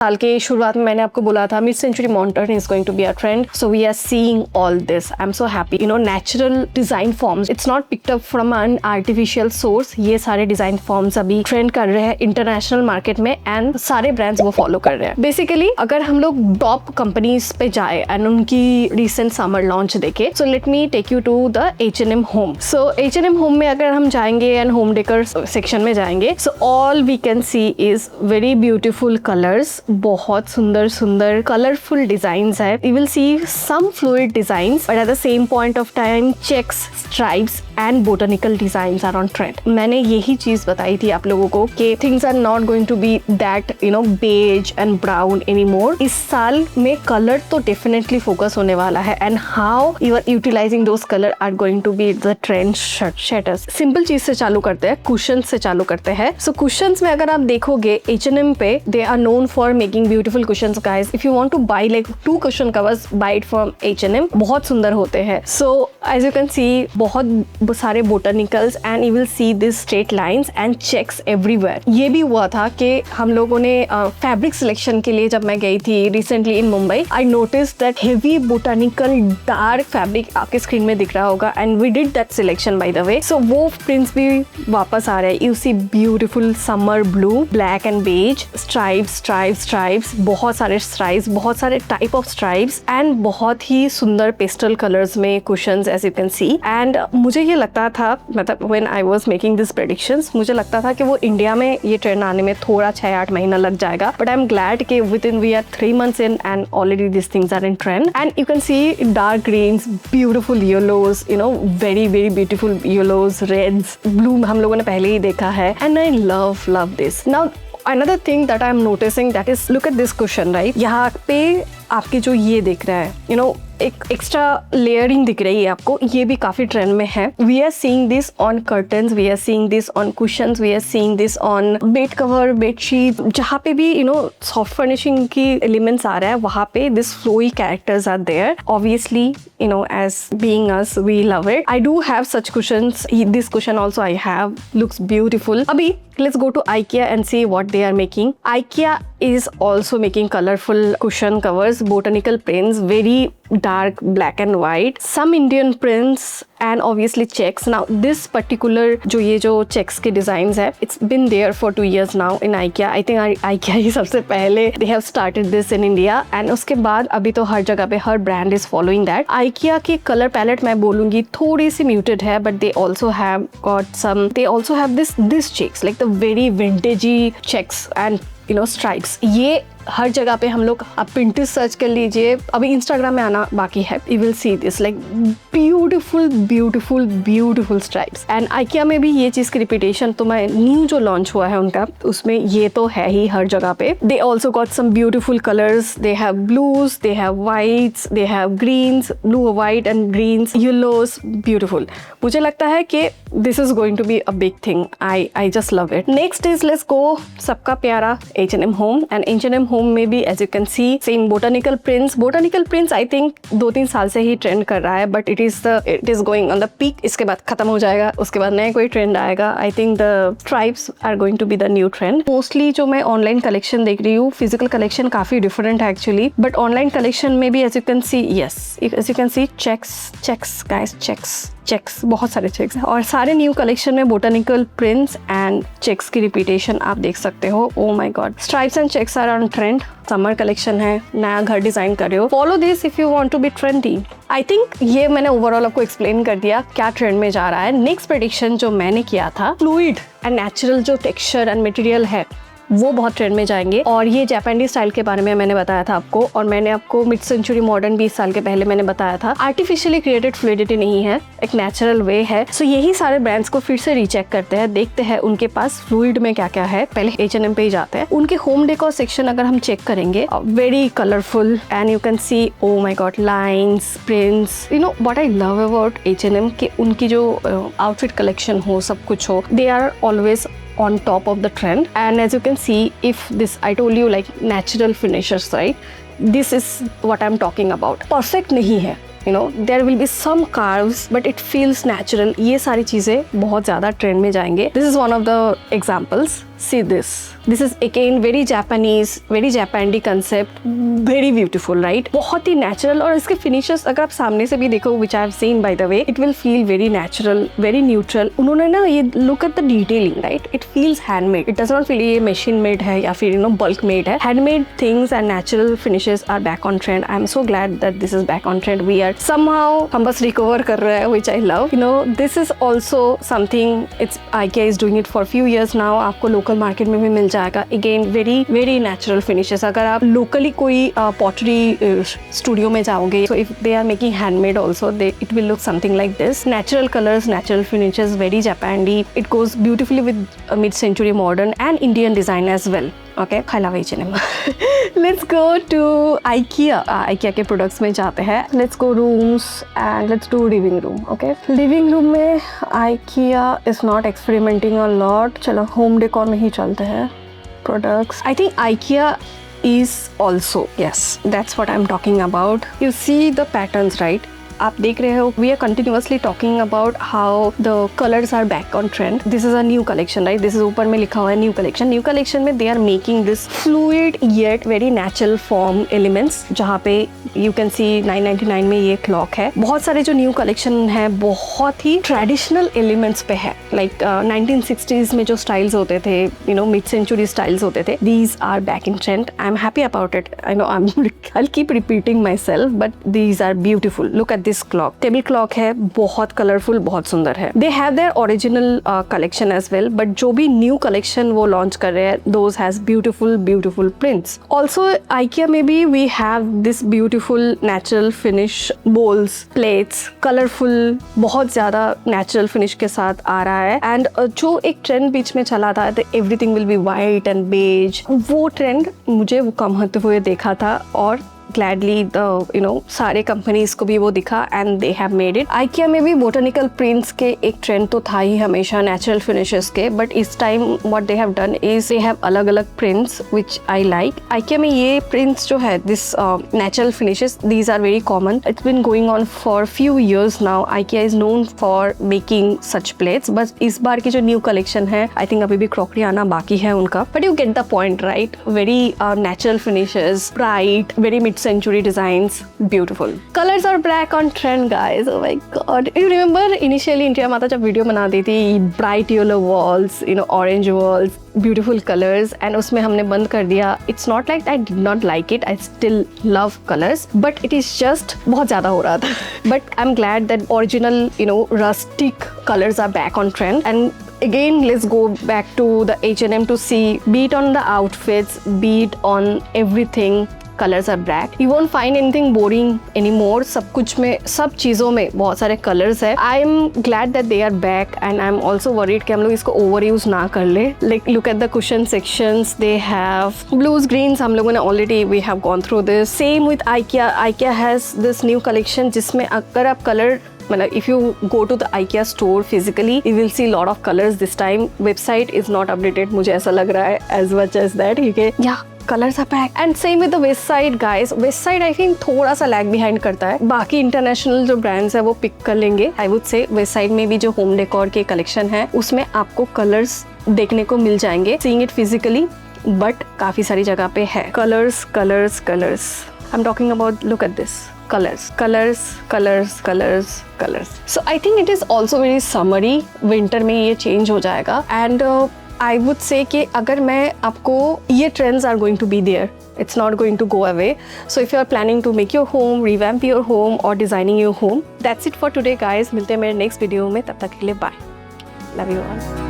साल के शुरुआत में मैंने आपको बोला था mid century modern is going to be a trend, so we are seeing all this. I am so happy. You know, natural design forms, it's not picked up from an artificial source. ये सारे design forms अभी trend कर रहे हैं international market में and सारे brands वो follow कर रहे हैं. बेसिकली अगर हम लोग टॉप कंपनीज पे जाए एंड उनकी रिसेंट समर लॉन्च देखे, so let me take you to the H&M home. So H&M home में अगर हम जाएंगे एंड होम डेकर सेक्शन में जाएंगे, so all we can see is very beautiful colours. बहुत सुंदर सुंदर कलरफुल डिजाइंस है. You will see some fluid designs but at the same point of time checks, stripes and botanical designs are on trend. मैंने यही चीज बताई थी आप लोगों को कि things are not going to be that you know beige and brown anymore. इस साल में कलर तो डेफिनेटली फोकस होने वाला है and how you are utilizing those colour are going to be the trend setters. Simple चीज से चालू करते हैं, कुशन से चालू करते हैं. सो कुशंस में अगर आप देखोगे H&M पे they are known for making beautiful cushions guys. If you want to buy like 2 cushion covers, buy it from H&M. बहुत सुंदर होते हैं. So as you can see बहुत सारे botanicals and you will see this straight lines and checks everywhere. ये भी हुआ था कि हम लोगों ने फैब्रिक सिलेक्शन के लिए जब मैं गई थी recently in Mumbai, I notice that heavy botanical dark fabric आपके स्क्रीन में दिख रहा होगा and we did that selection by the way. So वो प्रिंट्स भी वापस आ रहे हैं. You see beautiful summer blue, black and beige, stripes stripes stripes, बहुत सारे स्ट्राइप्स, बहुत सारे टाइप ऑफ स्ट्राइप्स एंड बहुत ही सुंदर पेस्टल कलर्स में cushions as you can see. And मुझे ये लगता था, मतलब when I was making this predictions, मुझे लगता था कि वो इंडिया में ये ट्रेंड आने में थोड़ा 6-8 महीना लग जाएगा. बट आई एम ग्लैड कि within we are 3 months in and already these things are in trend. And you can see dark greens, beautiful yellows, you know, very very beautiful yellows, reds, blue हम लोगों ने पहले ही देखा है. And I love this. Now another thing that I'm noticing, that is, look at this cushion, right? यहाँ पे आपके जो ये दिख रहा है, you know, एक एक्स्ट्रा लेयरिंग दिख रही है आपको, ये भी काफी ट्रेंड में है. We are seeing this on curtains, we are seeing this on cushions, we are seeing this on bed cover, bedsheet. जहाँ पे भी यू नो सॉफ्ट फर्निशिंग की एलिमेंट्स आ रहा है, वहाँ पे this flowy characters are there. Obviously you know as being us we love it. I do have such cushions. This cushion also I have, looks beautiful. अभी let's go to IKEA and see what they are making. IKEA is also making colorful cushion covers, botanical prints, very dark black and white, some Indian prints and obviously checks. Now this particular जो checks के designs है, it's been there for 2 years now in IKEA. I think IKEA ही सबसे पहले they have started this in India and उसके बाद अभी तो हर जगह पे हर brand is following that. IKEA की color palette मैं बोलूँगी थोड़ी सी muted है, but they also have this checks, like the very vintagey checks and you know stripes. ये हर जगह पे हम लोग, आप Pinterest सर्च कर लीजिए, अभी इंस्टाग्राम में आना बाकी है. You will see this like beautiful beautiful beautiful stripes. And IKEA में भी ये चीज़ की रिपीटेशन तो मैं न्यू जो लॉन्च हुआ है उनका, उसमें ये तो है ही हर जगह पे. They also got some beautiful colours. They have blues, they have whites, they have greens, blue white and greens, yellows, beautiful. मुझे लगता है कि this is going to be a big thing. I just love it. Next is let's go सबका प्यारा H&M home. And H&M home में भी as you can see same botanical prints I think 2-3 साल से ही ट्रेंड कर रहा है, but it is going on the peak. इसके बाद खत्म हो जाएगा, उसके बाद नया कोई ट्रेंड आएगा. I think the stripes are going to be the new trend. Mostly जो मैं ऑनलाइन कलेक्शन देख रही हूँ, फिजिकल कलेक्शन काफी डिफरेंट है एक्चुअली, बट ऑनलाइन कलेक्शन में भी as you can see checks guys, checks, बहुत सारे चेक्स हैं और सारे न्यू कलेक्शन में बोटनिकल प्रिंट्स एंड चेक्स की रिपीटेशन आप देख सकते हो. Oh my god, stripes and checks are on trend. Summer collection है, नया घर डिजाइन कर रहे हो, follow this if you want to be trendy. I think ये मैंने ओवरऑल आपको एक्सप्लेन कर दिया क्या ट्रेंड में जा रहा है. नेक्स्ट प्रेडिक्शन जो मैंने किया था, फ्लूइड एंड नेचुरल जो टेक्सचर एंड मटेरियल है वो बहुत ट्रेंड में जाएंगे. और ये जापानीज स्टाइल के बारे में मैंने बताया था आपको, और मैंने आपको मिड सेंचुरी मॉडर्न 20 साल के पहले मैंने बताया था. आर्टिफिशियली क्रिएटेड फ्लूइडिटी नहीं है, एक नेचुरल वे है. सो यही सारे ब्रांड्स को फिर से रीचेक करते हैं, देखते हैं उनके पास फ्लूइड में क्या क्या है. पहले H&M पे ही जाते हैं. उनके होम डेकोर सेक्शन अगर हम चेक करेंगे, very colourful and you can see oh my god lines, prints. You know what I love about H&M कि उनकी जो आउटफिट कलेक्शन हो, सब कुछ हो, they are always on top of the trend. And as you can see, if this, I told you like natural finishers, right? This is what I'm talking about. Perfect नहीं है, you know, there will be some curves but it feels natural. ये सारी चीजें बहुत ज्यादा trend में जाएंगे. This is one of the examples. See this. This is again very Japanese, very Japandi concept. Very beautiful, right? बहुत ही natural और इसके finishes अगर आप सामने से भी देखो, which I have seen by the way, it will feel very natural, very neutral. उन्होंने ना ये look at the detailing, right? It feels handmade. It does not feel ये machine made है या फिर bulk made है. Handmade things and natural finishes are back on trend. I'm so glad that this is back on trend. We are somehow हम बस recover कर रहे हैं, which I love. This is also something. It's IKEA is doing it for a few years now. आपको local market में भी मिल जाएगा. Again, very natural finishes. अगर आप locally कोई pottery studio में जाओगे, so if they are making handmade also, it will look something like this. Natural colors, natural finishes, very Japandi. It goes beautifully with mid-century modern and Indian design as well. Okay, I love H&M. Let's go to IKEA. IKEA के products में जाते हैं. Let's go rooms and let's do living room. Okay, living room में IKEA is not experimenting a lot. चलो home decor में ही चलते हैं. Products. I think IKEA is also, yes, that's what I'm talking about. You see the patterns, right? आप देख रहे हो, we are continuously talking about how the colors are back on trend. This is a new collection, right? This is ऊपर में लिखा हुआ है new collection. New collection में they are making this fluid yet very natural form elements. जहाँ पे you can see 999 में ये clock है. बहुत सारे जो new collection है बहुत ही traditional elements पे है. Like 1960s में जो styles होते थे, mid-century styles होते थे. These are back in trend. I'm happy about it. I know I'll keep repeating myself, but these are beautiful. Look at this clock. Table clock है, बहुत colorful, बहुत सुंदर है. They have their original collection as well, but जो भी new collection वो launch कर रहे हैं, those has beautiful prints. Also IKEA में भी we have this beautiful natural finish bowls, plates, colorful, बहुत ज़्यादा natural finish के साथ आ रहा है. And जो एक trend बीच में चला था, everything will be white and beige, वो trend मुझे वो कम होते हुए देखा था और gladly सारे कंपनीज को भी वो दिखा and they have made it. IKEA में भी botanical prints के एक ट्रेंड तो था ही हमेशा natural finishes के, but इस time what they have done is they have अलग अलग prints which I like. IKEA में ये prints जो है this natural finishes, these are very common. It's been going on for few years now. IKEA is known for making such plates, बस इस बार की जो new collection है I think अभी भी क्रॉकरी आना बाकी है उनका, but you get the point, right? Very natural finishes, bright, very mid-century designs, beautiful. Colors are back on trend, guys. Oh my god. You remember initially India माता जब video बनाती थी, bright yellow walls, orange walls, beautiful colors, and उसमें हमने बंद कर दिया. It's not like I did not like it. I still love colors, but it is just बहुत ज़्यादा हो रहा था. But I'm glad that original, rustic colors are back on trend. And again, let's go back to the H&M to see, be it on the outfits, be it on everything, colors are black. You won't find anything boring anymore. सब कुछ में, सब चीज़ों में बहुत सारे colors है. I'm glad that they are back, and I'm also worried कि हम लोग इसको overuse ना कर ले. Like look at the cushion sections. They have blues, greens. हम लोगों ने already we have gone through this. Same with IKEA. IKEA has this new collection जिसमें अगर आप color मतलब if you go to the IKEA store physically, you will see lot of colors this time. Website is not updated. मुझे ऐसा लग रहा है as much as that. Yeah. Colors are back. And same with the West Side, guys. West Side I think थोड़ा सा lag behind करता है. बाकी इंटरनेशनल जो ब्रांड्स है वो पिक कर लेंगे. I would say West Side में भी जो होम डेकोर के कलेक्शन है उसमें आपको कलर्स देखने को मिल जाएंगे. Seeing it physically, but काफी सारी जगह पे है. Colors. I'm talking about, look at this. Colors. So I think it is also very summery. Winter में ये change हो जाएगा. And I would say कि अगर मैं आपको ये trends are going to be there. It's not going to go away. So if you are planning to make your home, revamp your home or designing your home, that's it for today, guys. मिलते हैं मेरे next video में. तब तक के लिए bye. Love you all.